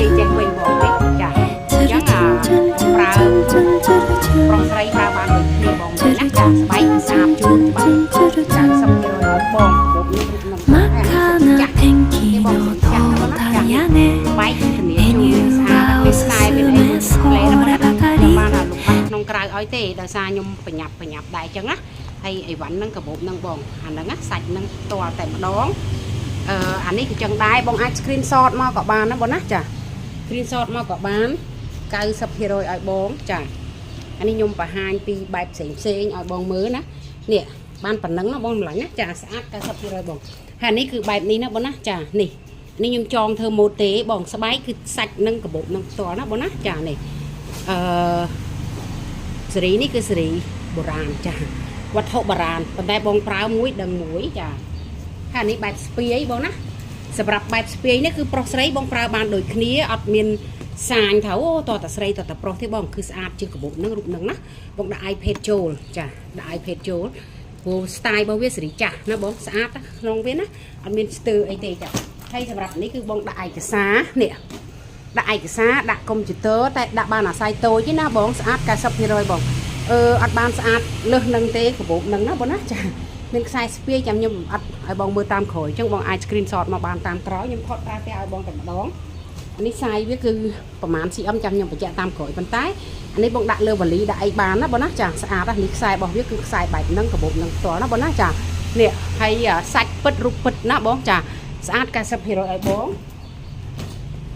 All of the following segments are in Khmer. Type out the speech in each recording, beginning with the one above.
និយាយចេះវិញបងនេះចាអញ្ចឹងប្រើប្រុសស្រីប្រើបានដូចគ្នាបងណាចាស្បែកស្អាតជូនច្បាស់ចាសំដៅដល់បងពុកនេះក្នុងចានេះបងចាបែកគ្នាជូនស្អាតវាខ្សែវាអីផ្លែរបស់ណាខ្ញុំបានអាលុបបាត់ក្នុងក្រៅឲ្យទេដោយសារខ្ញុំប្រញាប់ដែរអញ្ចឹងណាហើយអីវ៉ាន់ហ្នឹងកាបូបហ្នឹងបងអាហ្នឹងណាសាច់ហ្នឹងផ្ទាល់តែម្ដងអានេះគឺចឹងដែរបងអាច screenshot មកក៏បានណាបងណាចា screenshot មកក៏បាន 90% ឲ្យបងចាអានេះខ្ញុំបង្ហាញពីបែបផ្សេងឲ្យបងមើលណានេះបានប៉ុណ្ណឹងណាបងម្លាញ់ណាចាស្អាត 90% បងហើយនេះគឺបែបនេះណាបងណាចានេះខ្ញុំចងធ្វើម៉ូតទេបងស្បែកគឺសាច់នឹងកាបូបនឹងផ្ទាល់ណាបងណាចានេះសេរីនេះគឺសេរីបុរាណចាវត្ថុបុរាណប៉ុន្តែបងប្រើមួយដឹងមួយចាហើយនេះបែបស្ពាយបងណាសម្រាប់បែបស្ពាយនេះគឺប្រុសស្រីបងប្រើបានដូចគ្នាអត់មានសាញថាអូតតែស្រីតតែប្រុសទេបងគឺស្អាតជាងកាបូបនឹងរូបនឹងណាបងដាក់ iPad ចូលចាដាក់ iPad ចូលព្រោះ style របស់វាសេរីចាស់ណាបងស្អាតក្នុងវាណាអត់មានស្ទើរអីទេចាហើយសម្រាប់នេះគឺបងដាក់ឯកសារនេះដាក់ឯកសារដាក់កុំព្យូទ័រតែដាក់បានអាស័យតូចទេណាបងស្អាត 90% បងអត់បានស្អាតលើសនឹងទេកាបូបនឹងណាបងណាចាមានខ្សែស្ពាយចាំខ្ញុំអត់ឲ្យបងមើលតាមក្រោយអញ្ចឹងបងអាច screenshot មកបានតាមក្រោយខ្ញុំថតប្រើតែឲ្យបងតែម្ដងអានេះសាយវាគឺប្រហែល cm ចាំខ្ញុំបញ្ជាក់តាមក្រោយប៉ុន្តែអានេះបងដាក់លើវ៉ាលីដាក់អីបានណាបងណាចាស្អាតនេះខ្សែរបស់វាគឺខ្សែបែបហ្នឹងកាបូបហ្នឹងផ្ទាល់ណាបងណាចានេះហើយសាច់ពិតរូបពិតណាបងចាស្អាត 90% ឲ្យបង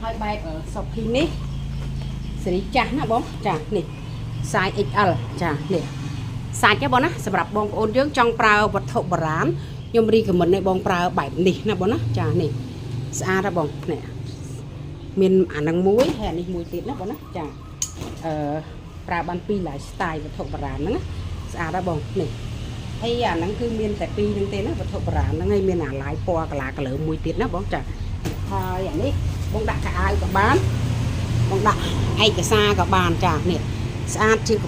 ហើយបែបសុភីនេះសេរីចាស់ណាបងចានេះសាយ XL ចានេះសាច់ណាបងណាសម្រាប់បងប្អូនយើងចង់ប្រើវត្ថុបុរាណខ្ញុំរីកមិនឲ្យបងប្រើបែបនេះណាបងណាចានេះស្អាតណាបងនេះមានអានឹងមួយហើយអានេះមួយទៀតណាបងណាចាប្រើបានពីរ lifestyle វត្ថុបុរាណហ្នឹងណាស្អាតណាបងនេះហើយអាហ្នឹងគឺមានតែពីរហ្នឹងទេណាវត្ថុបុរាណហ្នឹងហើយមានអាឡាយពណ៌កាឡាមួយទៀតណាបងចាហើយអានេះបងដាក់កៅអៅក៏បានបងដាក់ឯកសារក៏បានចានេះស្អាតជាង